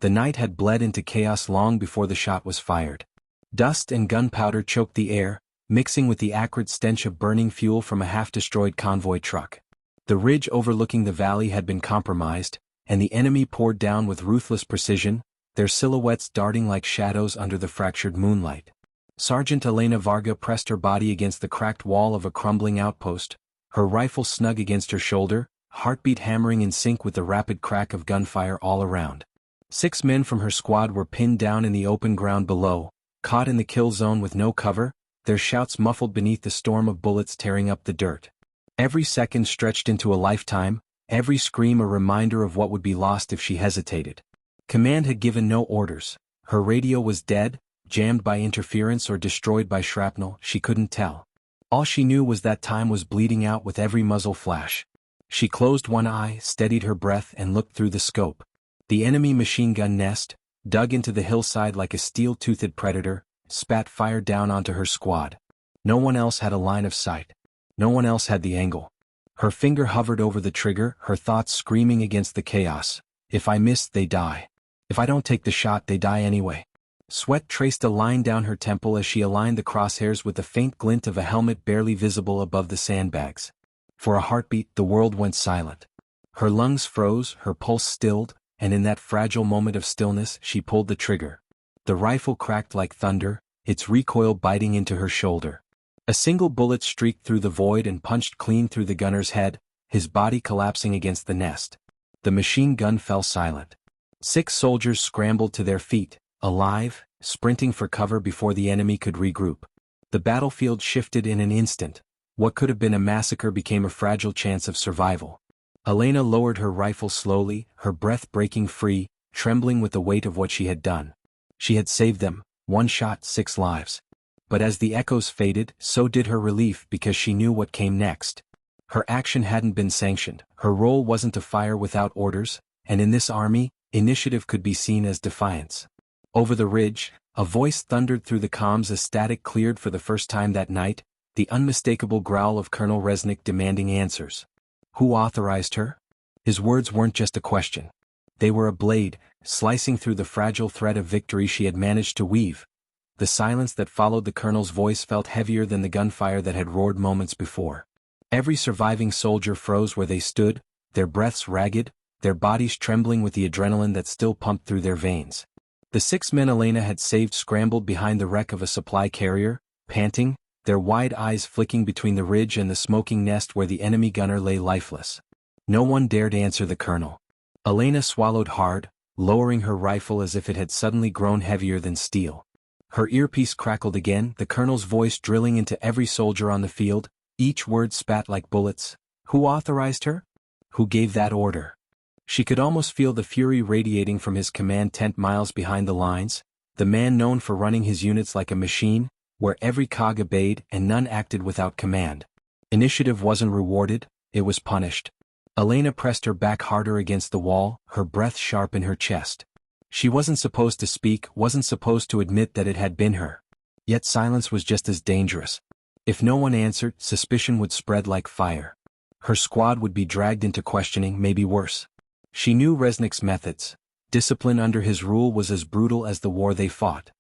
The night had bled into chaos long before the shot was fired. Dust and gunpowder choked the air, mixing with the acrid stench of burning fuel from a half-destroyed convoy truck. The ridge overlooking the valley had been compromised, and the enemy poured down with ruthless precision, their silhouettes darting like shadows under the fractured moonlight. Sergeant Elena Varga pressed her body against the cracked wall of a crumbling outpost, her rifle snug against her shoulder, heartbeat hammering in sync with the rapid crack of gunfire all around. 6 men from her squad were pinned down in the open ground below, caught in the kill zone with no cover, their shouts muffled beneath the storm of bullets tearing up the dirt. Every second stretched into a lifetime, every scream a reminder of what would be lost if she hesitated. Command had given no orders. Her radio was dead, jammed by interference or destroyed by shrapnel, she couldn't tell. All she knew was that time was bleeding out with every muzzle flash. She closed one eye, steadied her breath and looked through the scope. The enemy machine gun nest, dug into the hillside like a steel-toothed predator, spat fire down onto her squad. No one else had a line of sight. No one else had the angle. Her finger hovered over the trigger, her thoughts screaming against the chaos. If I miss, they die. If I don't take the shot, they die anyway. Sweat traced a line down her temple as she aligned the crosshairs with the faint glint of a helmet barely visible above the sandbags. For a heartbeat, the world went silent. Her lungs froze, her pulse stilled, and in that fragile moment of stillness, she pulled the trigger. The rifle cracked like thunder, its recoil biting into her shoulder. A single bullet streaked through the void and punched clean through the gunner's head, his body collapsing against the nest. The machine gun fell silent. 6 soldiers scrambled to their feet, alive, sprinting for cover before the enemy could regroup. The battlefield shifted in an instant. What could have been a massacre became a fragile chance of survival. Elena lowered her rifle slowly, her breath breaking free, trembling with the weight of what she had done. She had saved them, 1 shot, 6 lives. But as the echoes faded, so did her relief because she knew what came next. Her action hadn't been sanctioned, her role wasn't to fire without orders, and in this army, initiative could be seen as defiance. Over the ridge, a voice thundered through the comms as static cleared for the first time that night, the unmistakable growl of Colonel Resnick demanding answers. Who authorized her? His words weren't just a question. They were a blade, slicing through the fragile thread of victory she had managed to weave. The silence that followed the colonel's voice felt heavier than the gunfire that had roared moments before. Every surviving soldier froze where they stood, their breaths ragged, their bodies trembling with the adrenaline that still pumped through their veins. The 6 men Elena had saved scrambled behind the wreck of a supply carrier, panting, their wide eyes flicking between the ridge and the smoking nest where the enemy gunner lay lifeless. No one dared answer the colonel. Elena swallowed hard, lowering her rifle as if it had suddenly grown heavier than steel. Her earpiece crackled again, the colonel's voice drilling into every soldier on the field, each word spat like bullets. Who authorized her? Who gave that order? She could almost feel the fury radiating from his command tent miles behind the lines, the man known for running his units like a machine, where every cog obeyed and none acted without command. Initiative wasn't rewarded, it was punished. Elena pressed her back harder against the wall, her breath sharp in her chest. She wasn't supposed to speak, wasn't supposed to admit that it had been her. Yet silence was just as dangerous. If no one answered, suspicion would spread like fire. Her squad would be dragged into questioning, maybe worse. She knew Resnick's methods. Discipline under his rule was as brutal as the war they fought.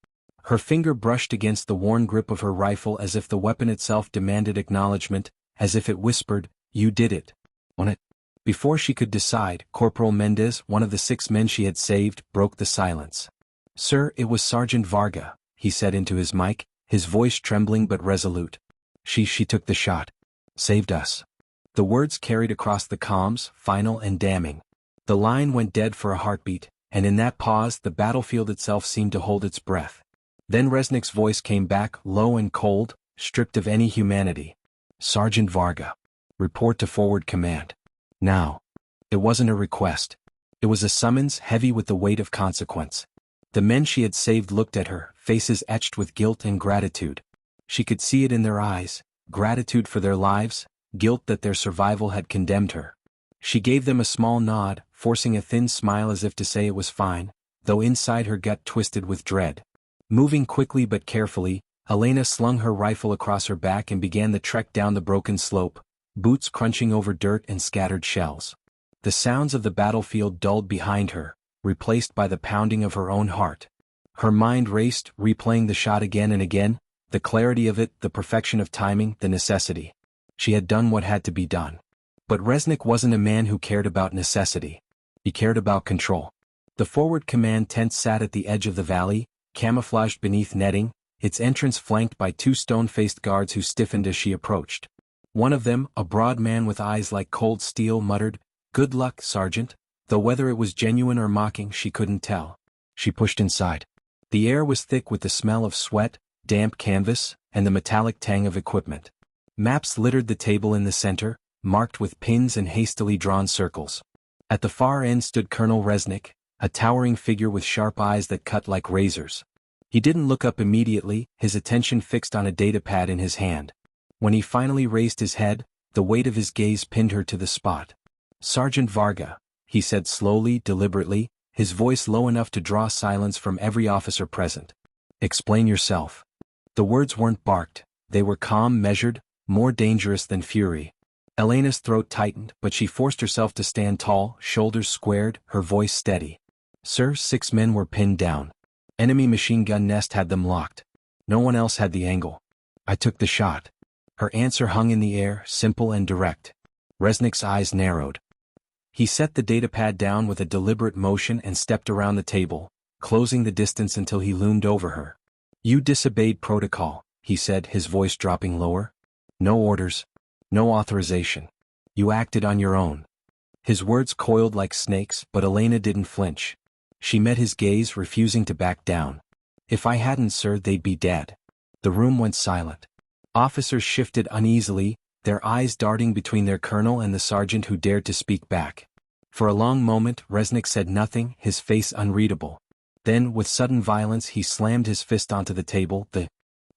Her finger brushed against the worn grip of her rifle as if the weapon itself demanded acknowledgement, as if it whispered, "You did it. On it." Before she could decide, Corporal Mendez, one of the 6 men she had saved, broke the silence. "Sir, it was Sergeant Varga," he said into his mic, his voice trembling but resolute. She took the shot. Saved us." The words carried across the comms, final and damning. The line went dead for a heartbeat, and in that pause the battlefield itself seemed to hold its breath. Then Resnick's voice came back, low and cold, stripped of any humanity. "Sergeant Varga. Report to forward command. Now." It wasn't a request. It was a summons heavy with the weight of consequence. The men she had saved looked at her, faces etched with guilt and gratitude. She could see it in their eyes, gratitude for their lives, guilt that their survival had condemned her. She gave them a small nod, forcing a thin smile as if to say it was fine, though inside her gut twisted with dread. Moving quickly but carefully, Elena slung her rifle across her back and began the trek down the broken slope, boots crunching over dirt and scattered shells. The sounds of the battlefield dulled behind her, replaced by the pounding of her own heart. Her mind raced, replaying the shot again and again, the clarity of it, the perfection of timing, the necessity. She had done what had to be done. But Resnick wasn't a man who cared about necessity. He cared about control. The forward command tent sat at the edge of the valley, camouflaged beneath netting, its entrance flanked by two stone-faced guards who stiffened as she approached. One of them, a broad man with eyes like cold steel, muttered, "Good luck, Sergeant," though whether it was genuine or mocking she couldn't tell. She pushed inside. The air was thick with the smell of sweat, damp canvas, and the metallic tang of equipment. Maps littered the table in the center, marked with pins and hastily drawn circles. At the far end stood Colonel Resnick, a towering figure with sharp eyes that cut like razors. He didn't look up immediately, his attention fixed on a datapad in his hand. When he finally raised his head, the weight of his gaze pinned her to the spot. "Sergeant Varga," he said slowly, deliberately, his voice low enough to draw silence from every officer present. "Explain yourself." The words weren't barked, they were calm, measured, more dangerous than fury. Elena's throat tightened, but she forced herself to stand tall, shoulders squared, her voice steady. "Sir, 6 men were pinned down. Enemy machine gun nest had them locked. No one else had the angle. I took the shot." Her answer hung in the air, simple and direct. Resnick's eyes narrowed. He set the datapad down with a deliberate motion and stepped around the table, closing the distance until he loomed over her. "You disobeyed protocol," he said, his voice dropping lower. "No orders. No authorization. You acted on your own." His words coiled like snakes, but Elena didn't flinch. She met his gaze, refusing to back down. "If I hadn't, sir, they'd be dead." The room went silent. Officers shifted uneasily, their eyes darting between their colonel and the sergeant who dared to speak back. For a long moment, Resnick said nothing, his face unreadable. Then, with sudden violence, he slammed his fist onto the table, the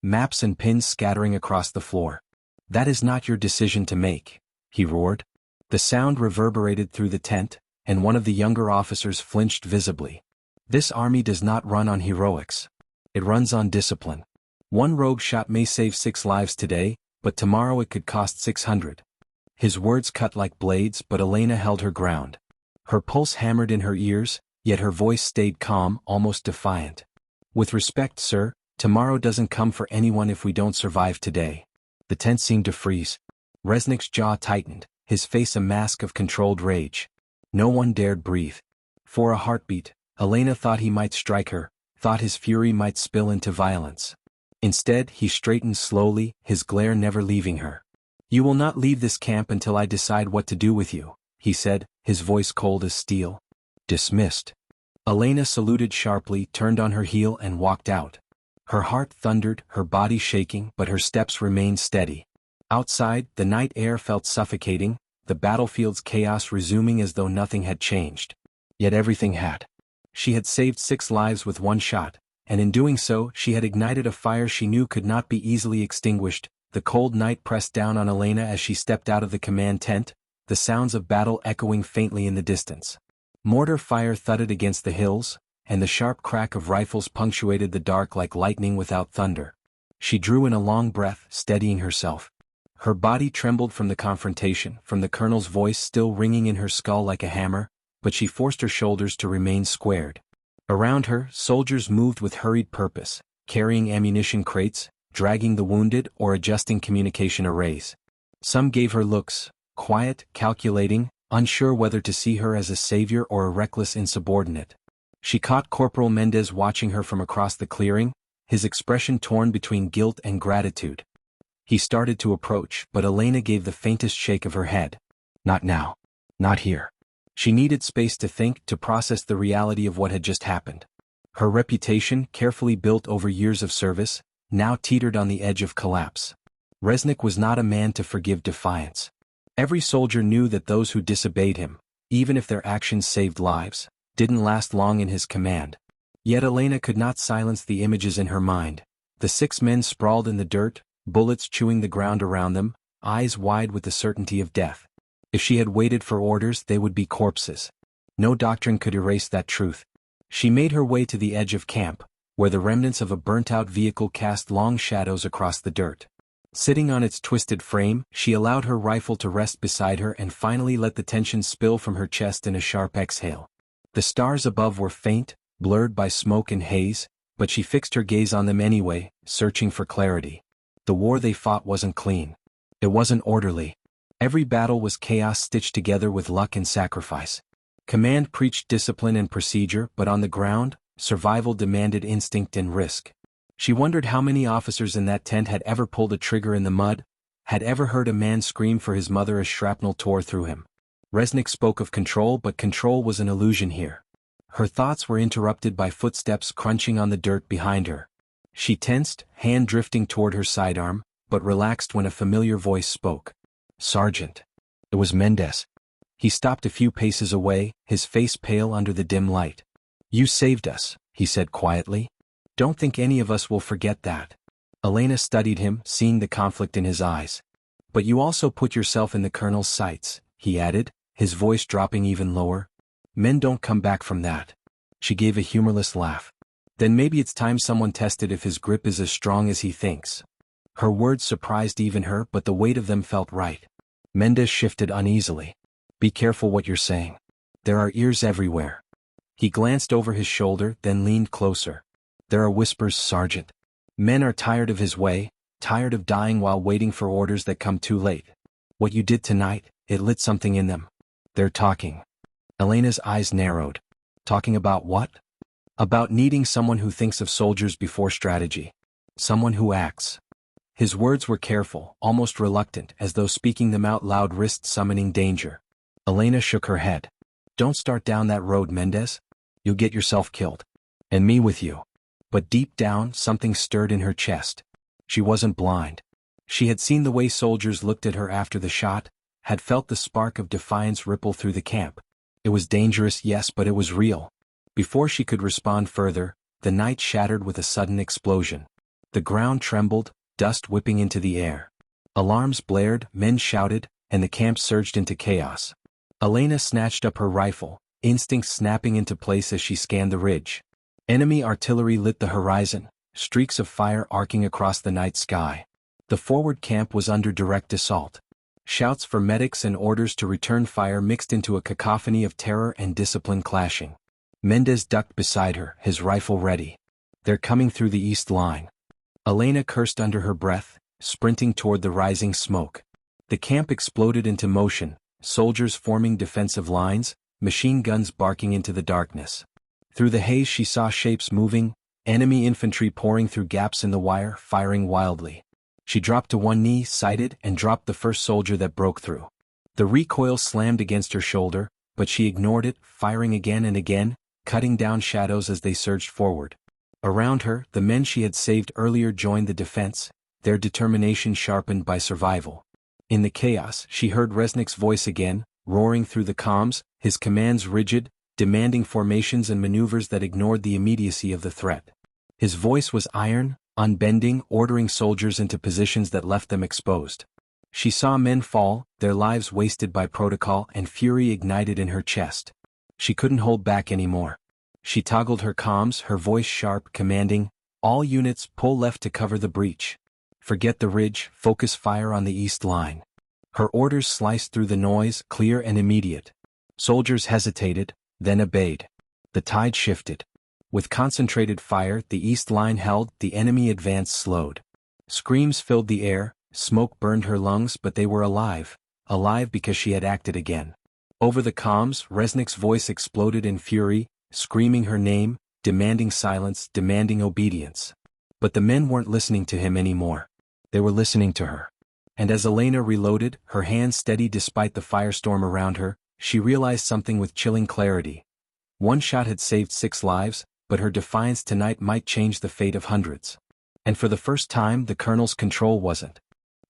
maps and pins scattering across the floor. "That is not your decision to make," he roared. The sound reverberated through the tent, and one of the younger officers flinched visibly. "This army does not run on heroics. It runs on discipline. One rogue shot may save 6 lives today, but tomorrow it could cost 600. His words cut like blades, but Elena held her ground. Her pulse hammered in her ears, yet her voice stayed calm, almost defiant. "With respect, sir, tomorrow doesn't come for anyone if we don't survive today." The tent seemed to freeze. Resnick's jaw tightened, his face a mask of controlled rage. No one dared breathe. For a heartbeat, Elena thought he might strike her, thought his fury might spill into violence. Instead, he straightened slowly, his glare never leaving her. "You will not leave this camp until I decide what to do with you," he said, his voice cold as steel. "Dismissed." Elena saluted sharply, turned on her heel and walked out. Her heart thundered, her body shaking, but her steps remained steady. Outside, the night air felt suffocating, the battlefield's chaos resuming as though nothing had changed. Yet everything had. She had saved 6 lives with 1 shot, and in doing so, she had ignited a fire she knew could not be easily extinguished. The cold night pressed down on Elena as she stepped out of the command tent, the sounds of battle echoing faintly in the distance. Mortar fire thudded against the hills, and the sharp crack of rifles punctuated the dark like lightning without thunder. She drew in a long breath, steadying herself. Her body trembled from the confrontation, from the colonel's voice still ringing in her skull like a hammer, but she forced her shoulders to remain squared. Around her, soldiers moved with hurried purpose, carrying ammunition crates, dragging the wounded, or adjusting communication arrays. Some gave her looks, quiet, calculating, unsure whether to see her as a savior or a reckless insubordinate. She caught Corporal Mendez watching her from across the clearing, his expression torn between guilt and gratitude. He started to approach, but Elena gave the faintest shake of her head. "Not now. Not here." She needed space to think, to process the reality of what had just happened. Her reputation, carefully built over years of service, now teetered on the edge of collapse. Resnick was not a man to forgive defiance. Every soldier knew that those who disobeyed him, even if their actions saved lives, didn't last long in his command. Yet Elena could not silence the images in her mind. The 6 men sprawled in the dirt, bullets chewing the ground around them, eyes wide with the certainty of death. If she had waited for orders, they would be corpses. No doctrine could erase that truth. She made her way to the edge of camp, where the remnants of a burnt-out vehicle cast long shadows across the dirt. Sitting on its twisted frame, she allowed her rifle to rest beside her and finally let the tension spill from her chest in a sharp exhale. The stars above were faint, blurred by smoke and haze, but she fixed her gaze on them anyway, searching for clarity. The war they fought wasn't clean. It wasn't orderly. Every battle was chaos stitched together with luck and sacrifice. Command preached discipline and procedure, but on the ground, survival demanded instinct and risk. She wondered how many officers in that tent had ever pulled a trigger in the mud, had ever heard a man scream for his mother as shrapnel tore through him. Resnick spoke of control, but control was an illusion here. Her thoughts were interrupted by footsteps crunching on the dirt behind her. She tensed, hand drifting toward her sidearm, but relaxed when a familiar voice spoke. "Sergeant." It was Mendez. He stopped a few paces away, his face pale under the dim light. "You saved us," he said quietly. "Don't think any of us will forget that." Elena studied him, seeing the conflict in his eyes. "But you also put yourself in the colonel's sights," he added, his voice dropping even lower. "Men don't come back from that." She gave a humorless laugh. "Then maybe it's time someone tested if his grip is as strong as he thinks." Her words surprised even her, but the weight of them felt right. Mendez shifted uneasily. "Be careful what you're saying. There are ears everywhere." He glanced over his shoulder, then leaned closer. "There are whispers, Sergeant. Men are tired of his way, tired of dying while waiting for orders that come too late. What you did tonight, it lit something in them. They're talking." Elena's eyes narrowed. "Talking about what?" "About needing someone who thinks of soldiers before strategy. Someone who acts." His words were careful, almost reluctant, as though speaking them out loud risked summoning danger. Elena shook her head. "Don't start down that road, Mendez. You'll get yourself killed. And me with you." But deep down, something stirred in her chest. She wasn't blind. She had seen the way soldiers looked at her after the shot, had felt the spark of defiance ripple through the camp. It was dangerous, yes, but it was real. Before she could respond further, the night shattered with a sudden explosion. The ground trembled, dust whipping into the air. Alarms blared, men shouted, and the camp surged into chaos. Elena snatched up her rifle, instincts snapping into place as she scanned the ridge. Enemy artillery lit the horizon, streaks of fire arcing across the night sky. The forward camp was under direct assault. Shouts for medics and orders to return fire mixed into a cacophony of terror and discipline clashing. Mendez ducked beside her, his rifle ready. "They're coming through the east line." Elena cursed under her breath, sprinting toward the rising smoke. The camp exploded into motion, soldiers forming defensive lines, machine guns barking into the darkness. Through the haze she saw shapes moving, enemy infantry pouring through gaps in the wire, firing wildly. She dropped to one knee, sighted, and dropped the first soldier that broke through. The recoil slammed against her shoulder, but she ignored it, firing again and again, cutting down shadows as they surged forward. Around her, the men she had saved earlier joined the defense, their determination sharpened by survival. In the chaos, she heard Resnick's voice again, roaring through the comms, his commands rigid, demanding formations and maneuvers that ignored the immediacy of the threat. His voice was iron, unbending, ordering soldiers into positions that left them exposed. She saw men fall, their lives wasted by protocol, and fury ignited in her chest. She couldn't hold back anymore. She toggled her comms, her voice sharp, commanding, "All units pull left to cover the breach. Forget the ridge, focus fire on the east line." Her orders sliced through the noise, clear and immediate. Soldiers hesitated, then obeyed. The tide shifted. With concentrated fire, the east line held, the enemy advance slowed. Screams filled the air, smoke burned her lungs, but they were alive, alive because she had acted again. Over the comms, Resnick's voice exploded in fury, screaming her name, demanding silence, demanding obedience. But the men weren't listening to him anymore. They were listening to her. And as Elena reloaded, her hands steady despite the firestorm around her, she realized something with chilling clarity. One shot had saved 6 lives, but her defiance tonight might change the fate of hundreds. And for the first time, the colonel's control wasn't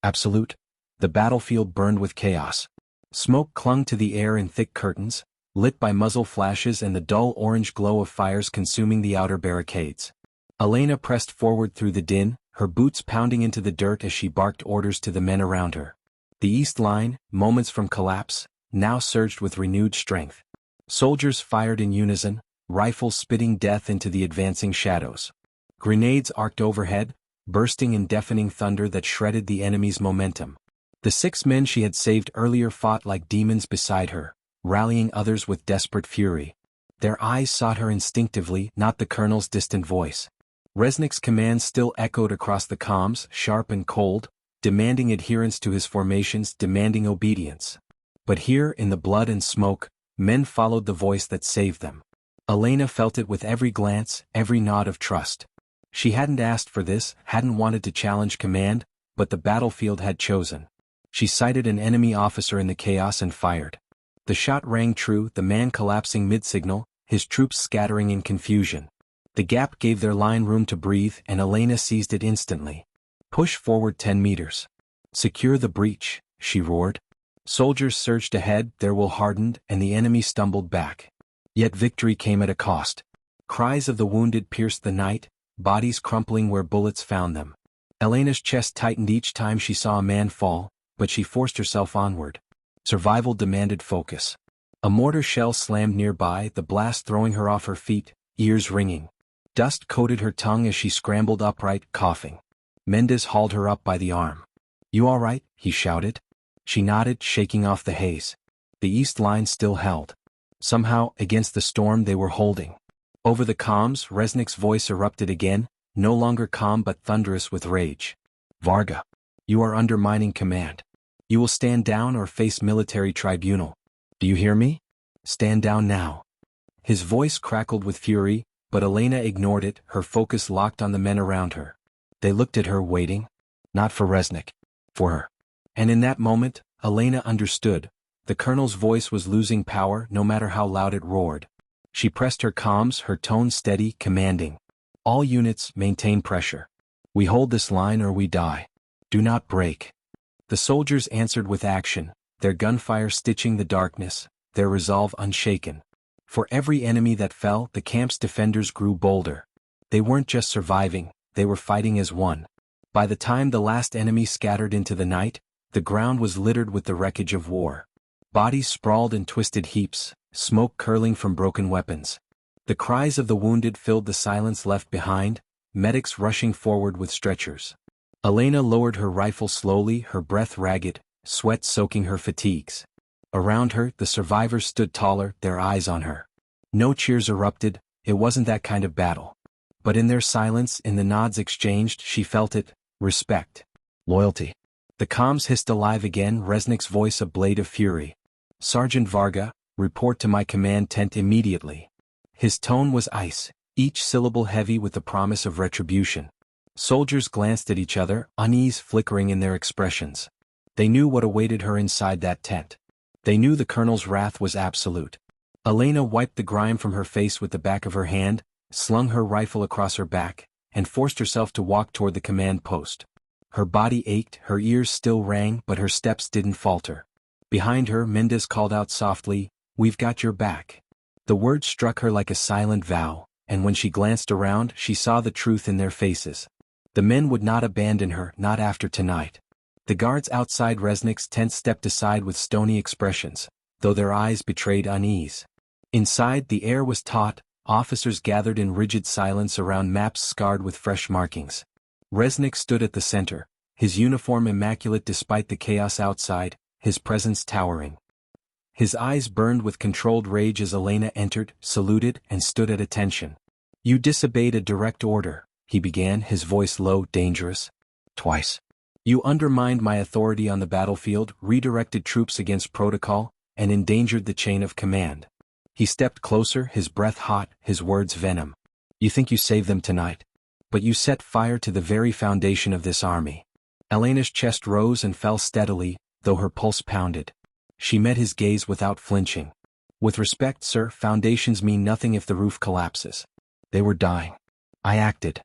absolute. The battlefield burned with chaos. Smoke clung to the air in thick curtains, lit by muzzle flashes and the dull orange glow of fires consuming the outer barricades. Elena pressed forward through the din, her boots pounding into the dirt as she barked orders to the men around her. The east line, moments from collapse, now surged with renewed strength. Soldiers fired in unison, rifles spitting death into the advancing shadows. Grenades arced overhead, bursting in deafening thunder that shredded the enemy's momentum. The 6 men she had saved earlier fought like demons beside her, rallying others with desperate fury. Their eyes sought her instinctively, not the colonel's distant voice. Resnick's command still echoed across the comms, sharp and cold, demanding adherence to his formations, demanding obedience. But here, in the blood and smoke, men followed the voice that saved them. Elena felt it with every glance, every nod of trust. She hadn't asked for this, hadn't wanted to challenge command, but the battlefield had chosen. She sighted an enemy officer in the chaos and fired. The shot rang true, the man collapsing mid-signal, his troops scattering in confusion. The gap gave their line room to breathe, and Elena seized it instantly. Push forward 10 meters. Secure the breach, she roared. Soldiers surged ahead, their will hardened, and the enemy stumbled back. Yet victory came at a cost. Cries of the wounded pierced the night, bodies crumpling where bullets found them. Elena's chest tightened each time she saw a man fall, but she forced herself onward. Survival demanded focus. A mortar shell slammed nearby, the blast throwing her off her feet, ears ringing. Dust coated her tongue as she scrambled upright, coughing. Mendez hauled her up by the arm. "You all right?" he shouted. She nodded, shaking off the haze. The east line still held. Somehow, against the storm they were holding. Over the comms, Resnick's voice erupted again, no longer calm but thunderous with rage. "Varga, you are undermining command. You will stand down or face military tribunal. Do you hear me? Stand down now." His voice crackled with fury, but Elena ignored it, her focus locked on the men around her. They looked at her, waiting. Not for Resnick. For her. And in that moment, Elena understood. The colonel's voice was losing power, no matter how loud it roared. She pressed her comms, her tone steady, commanding. "All units, maintain pressure. We hold this line or we die. Do not break." The soldiers answered with action, their gunfire stitching the darkness, their resolve unshaken. For every enemy that fell, the camp's defenders grew bolder. They weren't just surviving, they were fighting as one. By the time the last enemy scattered into the night, the ground was littered with the wreckage of war. Bodies sprawled in twisted heaps, smoke curling from broken weapons. The cries of the wounded filled the silence left behind, medics rushing forward with stretchers. Elena lowered her rifle slowly, her breath ragged, sweat soaking her fatigues. Around her, the survivors stood taller, their eyes on her. No cheers erupted, it wasn't that kind of battle. But in their silence, in the nods exchanged, she felt it, respect. Loyalty. The comms hissed alive again, Resnick's voice a blade of fury. "Sergeant Varga, report to my command tent immediately." His tone was ice, each syllable heavy with the promise of retribution. Soldiers glanced at each other, unease flickering in their expressions. They knew what awaited her inside that tent. They knew the colonel's wrath was absolute. Elena wiped the grime from her face with the back of her hand, slung her rifle across her back, and forced herself to walk toward the command post. Her body ached, her ears still rang, but her steps didn't falter. Behind her, Mendez called out softly, "We've got your back." The words struck her like a silent vow, and when she glanced around, she saw the truth in their faces. The men would not abandon her, not after tonight. The guards outside Resnick's tent stepped aside with stony expressions, though their eyes betrayed unease. Inside, the air was taut, officers gathered in rigid silence around maps scarred with fresh markings. Resnick stood at the center, his uniform immaculate despite the chaos outside, his presence towering. His eyes burned with controlled rage as Elena entered, saluted, and stood at attention. "You disobeyed a direct order," he began, his voice low, dangerous. "Twice. You undermined my authority on the battlefield, redirected troops against protocol, and endangered the chain of command." He stepped closer, his breath hot, his words venom. "You think you saved them tonight? But you set fire to the very foundation of this army." Elena's chest rose and fell steadily, though her pulse pounded. She met his gaze without flinching. "With respect, sir, foundations mean nothing if the roof collapses. They were dying. I acted."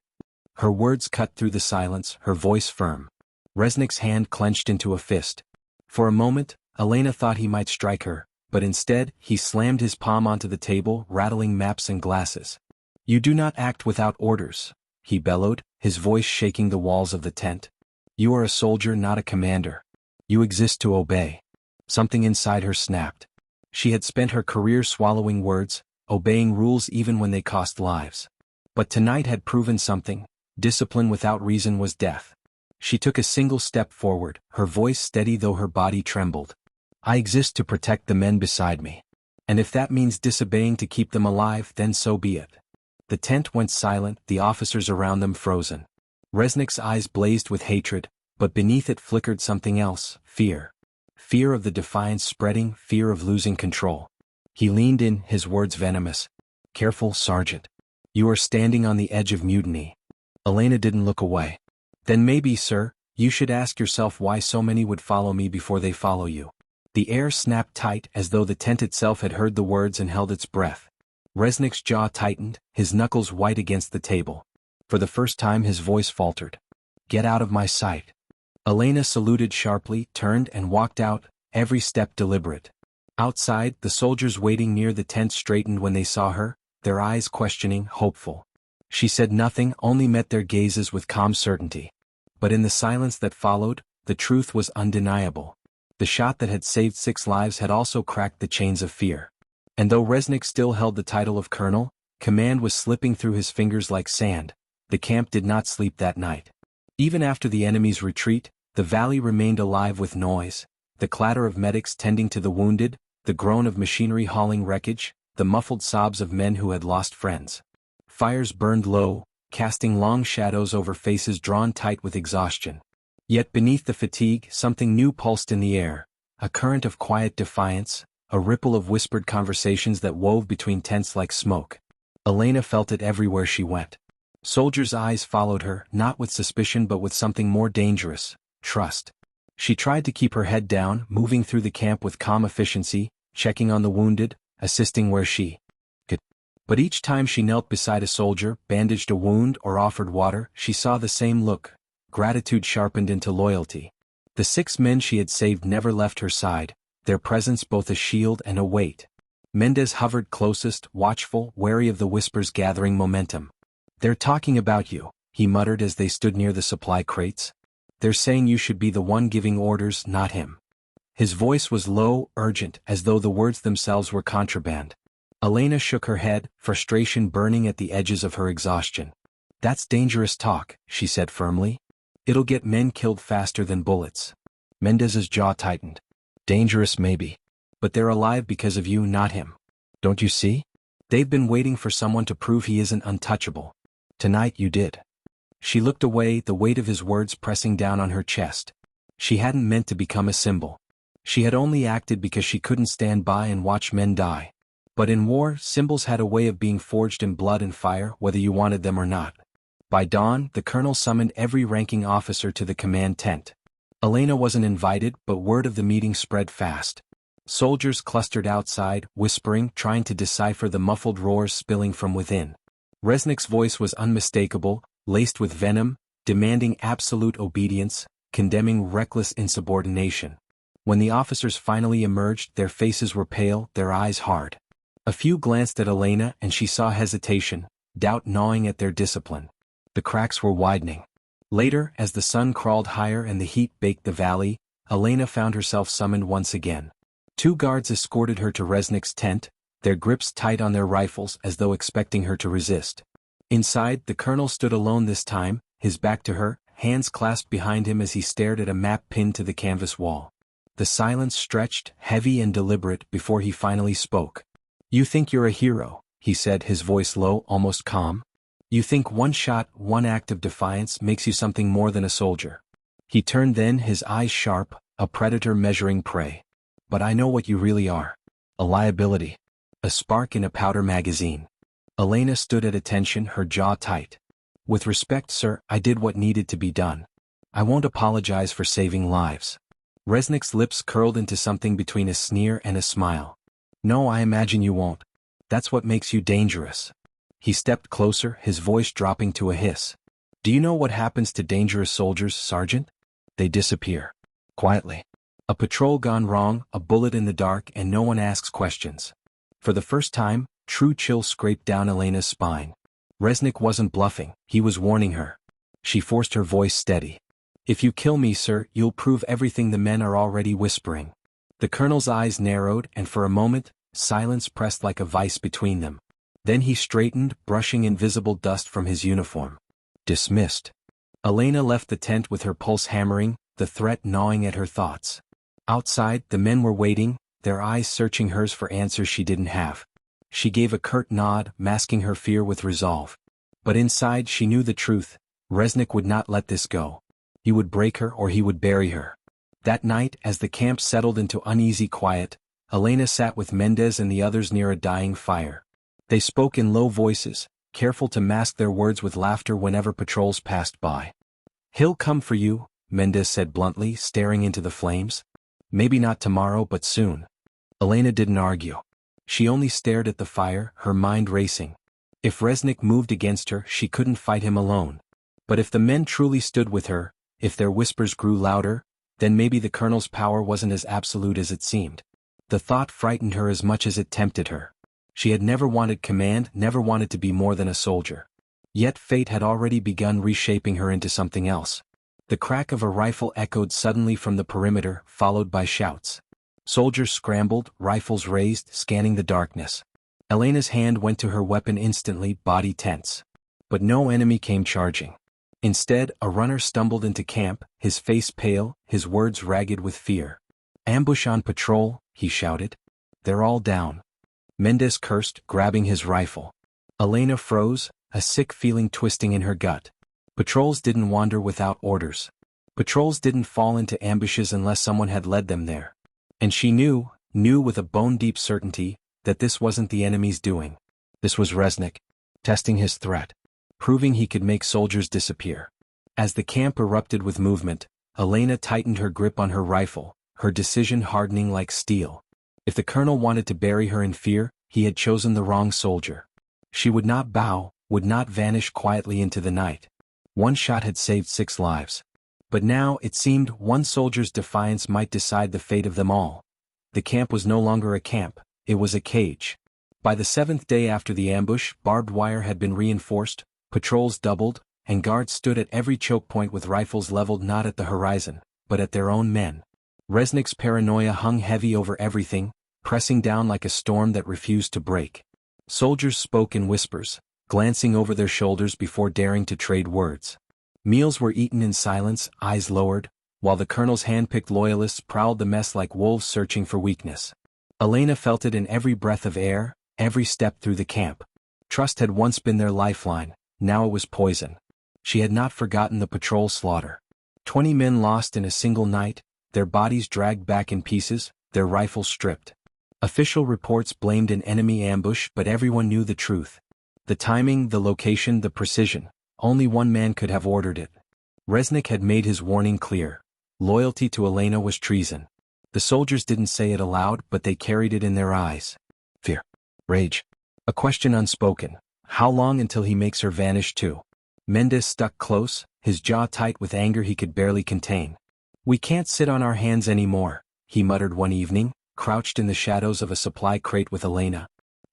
Her words cut through the silence, her voice firm. Resnick's hand clenched into a fist. For a moment, Elena thought he might strike her, but instead, he slammed his palm onto the table, rattling maps and glasses. "You do not act without orders," he bellowed, his voice shaking the walls of the tent. "You are a soldier, not a commander. You exist to obey." Something inside her snapped. She had spent her career swallowing words, obeying rules even when they cost lives. But tonight had proven something. Discipline without reason was death. She took a single step forward, her voice steady though her body trembled. "I exist to protect the men beside me. And if that means disobeying to keep them alive, then so be it. The tent went silent, the officers around them frozen. Resnick's eyes blazed with hatred, but beneath it flickered something else, fear. Fear of the defiance spreading, fear of losing control. He leaned in, his words venomous. "Careful, Sergeant. You are standing on the edge of mutiny." Elena didn't look away. "Then maybe, sir, you should ask yourself why so many would follow me before they follow you." The air snapped tight as though the tent itself had heard the words and held its breath. Resnick's jaw tightened, his knuckles white against the table. For the first time his voice faltered. "Get out of my sight." Elena saluted sharply, turned and walked out, every step deliberate. Outside, the soldiers waiting near the tent straightened when they saw her, their eyes questioning, hopeful. She said nothing, only met their gazes with calm certainty. But in the silence that followed, the truth was undeniable. The shot that had saved 6 lives had also cracked the chains of fear. And though Resnick still held the title of colonel, command was slipping through his fingers like sand. The camp did not sleep that night. Even after the enemy's retreat, the valley remained alive with noise, the clatter of medics tending to the wounded, the groan of machinery hauling wreckage, the muffled sobs of men who had lost friends. Fires burned low, casting long shadows over faces drawn tight with exhaustion. Yet beneath the fatigue, something new pulsed in the air, a current of quiet defiance, a ripple of whispered conversations that wove between tents like smoke. Elena felt it everywhere she went. Soldiers' eyes followed her, not with suspicion but with something more dangerous, trust. She tried to keep her head down, moving through the camp with calm efficiency, checking on the wounded, assisting where she could. But each time she knelt beside a soldier, bandaged a wound or offered water, she saw the same look, gratitude sharpened into loyalty. The 6 men she had saved never left her side, their presence both a shield and a weight. Mendez hovered closest, watchful, wary of the whispers gathering momentum. "They're talking about you," he muttered as they stood near the supply crates. "They're saying you should be the one giving orders, not him." His voice was low, urgent, as though the words themselves were contraband. Elena shook her head, frustration burning at the edges of her exhaustion. "That's dangerous talk," she said firmly. "It'll get men killed faster than bullets." Mendez's jaw tightened. "Dangerous maybe. But they're alive because of you, not him. Don't you see? They've been waiting for someone to prove he isn't untouchable. Tonight you did." She looked away, the weight of his words pressing down on her chest. She hadn't meant to become a symbol. She had only acted because she couldn't stand by and watch men die. But in war, symbols had a way of being forged in blood and fire, whether you wanted them or not. By dawn, the colonel summoned every ranking officer to the command tent. Elena wasn't invited, but word of the meeting spread fast. Soldiers clustered outside, whispering, trying to decipher the muffled roars spilling from within. Resnick's voice was unmistakable, laced with venom, demanding absolute obedience, condemning reckless insubordination. When the officers finally emerged, their faces were pale, their eyes hard. A few glanced at Elena and she saw hesitation, doubt gnawing at their discipline. The cracks were widening. Later, as the sun crawled higher and the heat baked the valley, Elena found herself summoned once again. 2 guards escorted her to Resnick's tent, their grips tight on their rifles as though expecting her to resist. Inside, the colonel stood alone this time, his back to her, hands clasped behind him as he stared at a map pinned to the canvas wall. The silence stretched, heavy and deliberate, before he finally spoke. "You think you're a hero," he said, his voice low, almost calm. "You think one shot, one act of defiance makes you something more than a soldier." He turned then, his eyes sharp, a predator measuring prey. "But I know what you really are. A liability. A spark in a powder magazine." Elena stood at attention, her jaw tight. "With respect, sir, I did what needed to be done. I won't apologize for saving lives." Resnick's lips curled into something between a sneer and a smile. "No, I imagine you won't. That's what makes you dangerous." He stepped closer, his voice dropping to a hiss. "Do you know what happens to dangerous soldiers, Sergeant? They disappear. Quietly. A patrol gone wrong, a bullet in the dark, and no one asks questions." For the first time, true chill scraped down Elena's spine. Resnick wasn't bluffing, he was warning her. She forced her voice steady. "If you kill me, sir, you'll prove everything the men are already whispering." The colonel's eyes narrowed, and for a moment, silence pressed like a vice between them. Then he straightened, brushing invisible dust from his uniform. "Dismissed." Elena left the tent with her pulse hammering, the threat gnawing at her thoughts. Outside, the men were waiting, their eyes searching hers for answers she didn't have. She gave a curt nod, masking her fear with resolve. But inside she knew the truth. Resnick would not let this go. He would break her or he would bury her. That night, as the camp settled into uneasy quiet, Elena sat with Mendez and the others near a dying fire. They spoke in low voices, careful to mask their words with laughter whenever patrols passed by. "He'll come for you," Mendez said bluntly, staring into the flames. "Maybe not tomorrow, but soon." Elena didn't argue. She only stared at the fire, her mind racing. If Resnick moved against her, she couldn't fight him alone. But if the men truly stood with her, if their whispers grew louder, then maybe the colonel's power wasn't as absolute as it seemed. The thought frightened her as much as it tempted her. She had never wanted command, never wanted to be more than a soldier. Yet fate had already begun reshaping her into something else. The crack of a rifle echoed suddenly from the perimeter, followed by shouts. Soldiers scrambled, rifles raised, scanning the darkness. Elena's hand went to her weapon instantly, body tense. But no enemy came charging. Instead, a runner stumbled into camp, his face pale, his words ragged with fear. "Ambush on patrol," he shouted. "They're all down." Mendez cursed, grabbing his rifle. Elena froze, a sick feeling twisting in her gut. Patrols didn't wander without orders. Patrols didn't fall into ambushes unless someone had led them there. And she knew with a bone-deep certainty, that this wasn't the enemy's doing. This was Resnick, testing his threat, proving he could make soldiers disappear. As the camp erupted with movement, Elena tightened her grip on her rifle, her decision hardening like steel. If the colonel wanted to bury her in fear, he had chosen the wrong soldier. She would not bow, would not vanish quietly into the night. One shot had saved 6 lives. But now, it seemed, one soldier's defiance might decide the fate of them all. The camp was no longer a camp, it was a cage. By the 7th day after the ambush, barbed wire had been reinforced, patrols doubled, and guards stood at every choke point with rifles leveled not at the horizon, but at their own men. Resnick's paranoia hung heavy over everything, pressing down like a storm that refused to break. Soldiers spoke in whispers, glancing over their shoulders before daring to trade words. Meals were eaten in silence, eyes lowered, while the colonel's hand-picked loyalists prowled the mess like wolves searching for weakness. Elena felt it in every breath of air, every step through the camp. Trust had once been their lifeline, now it was poison. She had not forgotten the patrol slaughter. 20 men lost in a single night, their bodies dragged back in pieces, their rifles stripped. Official reports blamed an enemy ambush, but everyone knew the truth. The timing, the location, the precision. Only one man could have ordered it. Resnick had made his warning clear. Loyalty to Elena was treason. The soldiers didn't say it aloud, but they carried it in their eyes. Fear. Rage. A question unspoken. How long until he makes her vanish too? Mendez stuck close, his jaw tight with anger he could barely contain. "We can't sit on our hands anymore," he muttered one evening, crouched in the shadows of a supply crate with Elena.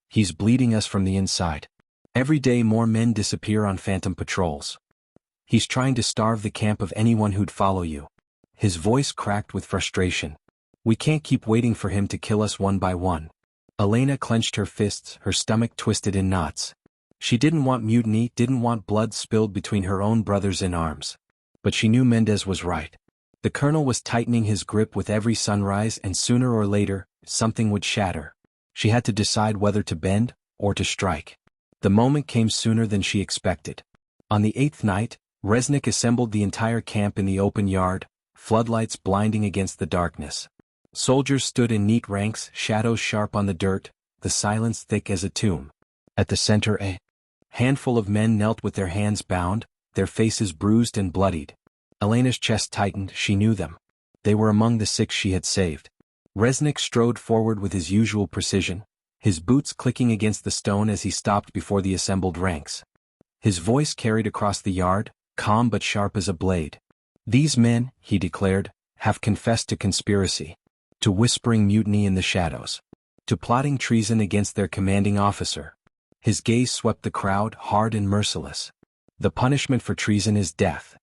"He's bleeding us from the inside. Every day more men disappear on phantom patrols. He's trying to starve the camp of anyone who'd follow you." His voice cracked with frustration. "We can't keep waiting for him to kill us one by one." Elena clenched her fists, her stomach twisted in knots. She didn't want mutiny, didn't want blood spilled between her own brothers in arms. But she knew Mendez was right. The colonel was tightening his grip with every sunrise, and sooner or later, something would shatter. She had to decide whether to bend, or to strike. The moment came sooner than she expected. On the 8th night, Resnick assembled the entire camp in the open yard, floodlights blinding against the darkness. Soldiers stood in neat ranks, shadows sharp on the dirt, the silence thick as a tomb. At the center, a handful of men knelt with their hands bound, their faces bruised and bloodied. Elena's chest tightened, she knew them. They were among the 6 she had saved. Resnick strode forward with his usual precision, his boots clicking against the stone as he stopped before the assembled ranks. His voice carried across the yard, calm but sharp as a blade. "These men," he declared, "have confessed to conspiracy, to whispering mutiny in the shadows, to plotting treason against their commanding officer." His gaze swept the crowd, hard and merciless. "The punishment for treason is death."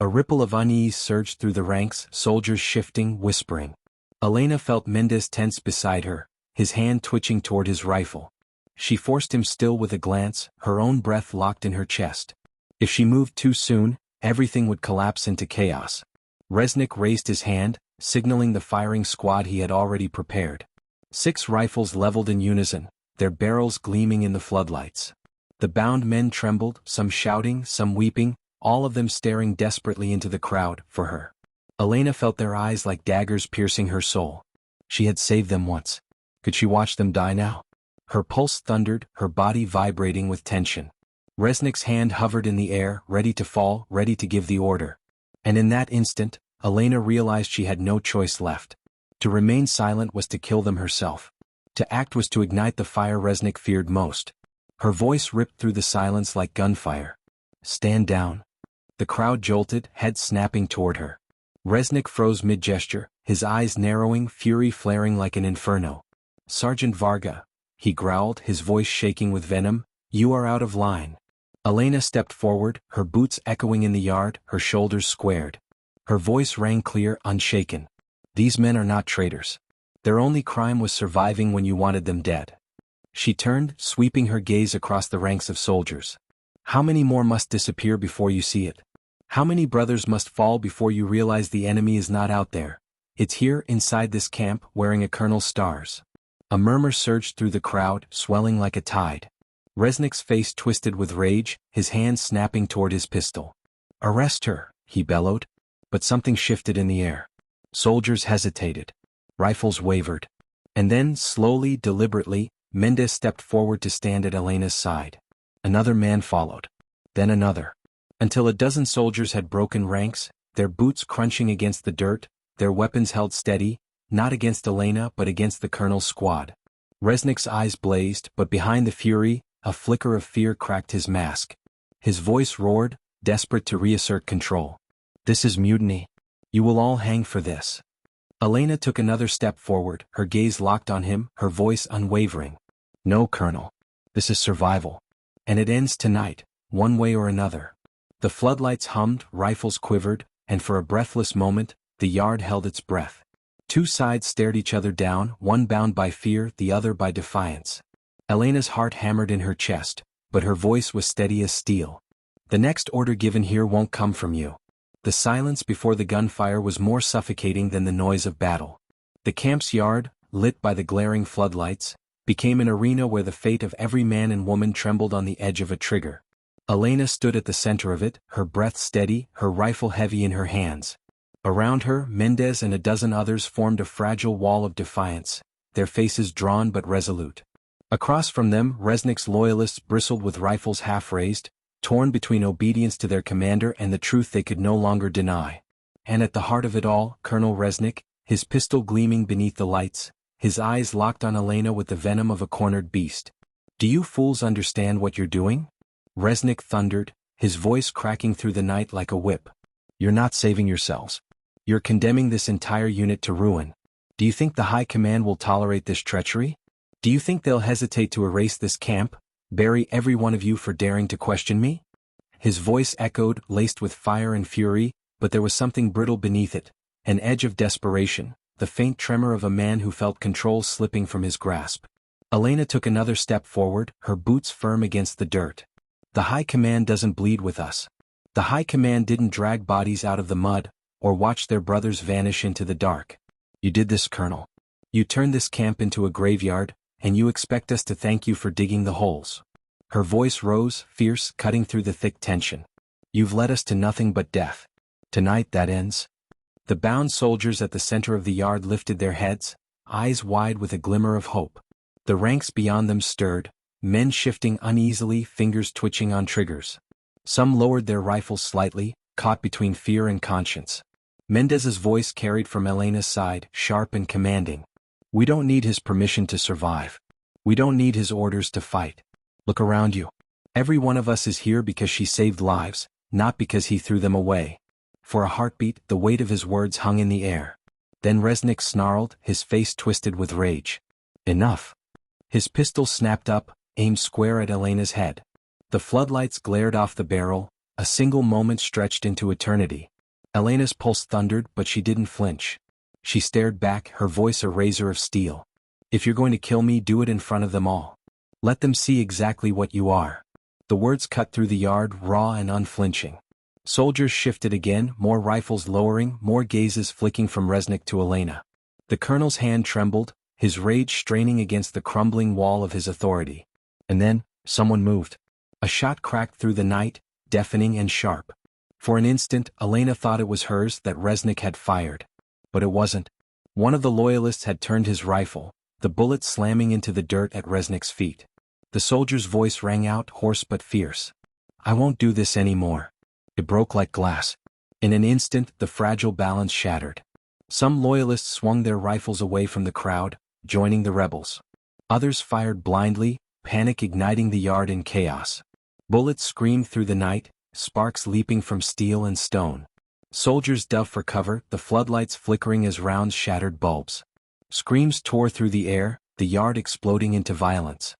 A ripple of unease surged through the ranks, soldiers shifting, whispering. Elena felt Mendez tense beside her, his hand twitching toward his rifle. She forced him still with a glance, her own breath locked in her chest. If she moved too soon, everything would collapse into chaos. Resnick raised his hand, signaling the firing squad he had already prepared. 6 rifles leveled in unison, their barrels gleaming in the floodlights. The bound men trembled, some shouting, some weeping, all of them staring desperately into the crowd, for her. Elena felt their eyes like daggers piercing her soul. She had saved them once. Could she watch them die now? Her pulse thundered, her body vibrating with tension. Resnick's hand hovered in the air, ready to fall, ready to give the order. And in that instant, Elena realized she had no choice left. To remain silent was to kill them herself. To act was to ignite the fire Resnick feared most. Her voice ripped through the silence like gunfire. Stand down. The crowd jolted, heads snapping toward her. Resnick froze mid-gesture, his eyes narrowing, fury flaring like an inferno. Sergeant Varga, he growled, his voice shaking with venom, you are out of line. Elena stepped forward, her boots echoing in the yard, her shoulders squared. Her voice rang clear, unshaken. These men are not traitors. Their only crime was surviving when you wanted them dead. She turned, sweeping her gaze across the ranks of soldiers. How many more must disappear before you see it? How many brothers must fall before you realize the enemy is not out there? It's here, inside this camp, wearing a colonel's stars. A murmur surged through the crowd, swelling like a tide. Resnick's face twisted with rage, his hand snapping toward his pistol. Arrest her, he bellowed. But something shifted in the air. Soldiers hesitated. Rifles wavered. And then, slowly, deliberately, Mendez stepped forward to stand at Elena's side. Another man followed. Then another. Until a dozen soldiers had broken ranks, their boots crunching against the dirt, their weapons held steady, not against Elena but against the colonel's squad. Resnick's eyes blazed, but behind the fury, a flicker of fear cracked his mask. His voice roared, desperate to reassert control. This is mutiny. You will all hang for this. Elena took another step forward, her gaze locked on him, her voice unwavering. No, Colonel. This is survival. And it ends tonight, one way or another. The floodlights hummed, rifles quivered, and for a breathless moment, the yard held its breath. Two sides stared each other down, one bound by fear, the other by defiance. Elena's heart hammered in her chest, but her voice was steady as steel. The next order given here won't come from you. The silence before the gunfire was more suffocating than the noise of battle. The camp's yard, lit by the glaring floodlights, became an arena where the fate of every man and woman trembled on the edge of a trigger. Elena stood at the center of it, her breath steady, her rifle heavy in her hands. Around her, Mendez and a dozen others formed a fragile wall of defiance, their faces drawn but resolute. Across from them, Resnick's loyalists bristled with rifles half-raised, torn between obedience to their commander and the truth they could no longer deny. And at the heart of it all, Colonel Resnick, his pistol gleaming beneath the lights, his eyes locked on Elena with the venom of a cornered beast. Do you fools understand what you're doing? Resnick thundered, his voice cracking through the night like a whip. You're not saving yourselves. You're condemning this entire unit to ruin. Do you think the High Command will tolerate this treachery? Do you think they'll hesitate to erase this camp, bury every one of you for daring to question me? His voice echoed, laced with fire and fury, but there was something brittle beneath it, an edge of desperation, the faint tremor of a man who felt control slipping from his grasp. Elena took another step forward, her boots firm against the dirt. The High Command doesn't bleed with us. The High Command didn't drag bodies out of the mud, or watch their brothers vanish into the dark. You did this, Colonel. You turned this camp into a graveyard, and you expect us to thank you for digging the holes. Her voice rose, fierce, cutting through the thick tension. You've led us to nothing but death. Tonight that ends. The bound soldiers at the center of the yard lifted their heads, eyes wide with a glimmer of hope. The ranks beyond them stirred, men shifting uneasily, fingers twitching on triggers. Some lowered their rifles slightly, caught between fear and conscience. Mendez's voice carried from Elena's side, sharp and commanding. We don't need his permission to survive. We don't need his orders to fight. Look around you. Every one of us is here because she saved lives, not because he threw them away. For a heartbeat, the weight of his words hung in the air. Then Resnick snarled, his face twisted with rage. Enough. His pistol snapped up, aimed square at Elena's head. The floodlights glared off the barrel, a single moment stretched into eternity. Elena's pulse thundered, but she didn't flinch. She stared back, her voice a razor of steel. If you're going to kill me, do it in front of them all. Let them see exactly what you are. The words cut through the yard, raw and unflinching. Soldiers shifted again, more rifles lowering, more gazes flicking from Resnick to Elena. The colonel's hand trembled, his rage straining against the crumbling wall of his authority. And then, someone moved. A shot cracked through the night, deafening and sharp. For an instant, Elena thought it was hers that Resnick had fired. But it wasn't. One of the loyalists had turned his rifle, the bullet slamming into the dirt at Resnick's feet. The soldier's voice rang out, hoarse but fierce. "I won't do this anymore." It broke like glass. In an instant, the fragile balance shattered. Some loyalists swung their rifles away from the crowd, joining the rebels. Others fired blindly, panic igniting the yard in chaos. Bullets screamed through the night, sparks leaping from steel and stone. Soldiers dove for cover, the floodlights flickering as rounds shattered bulbs. Screams tore through the air, the yard exploding into violence.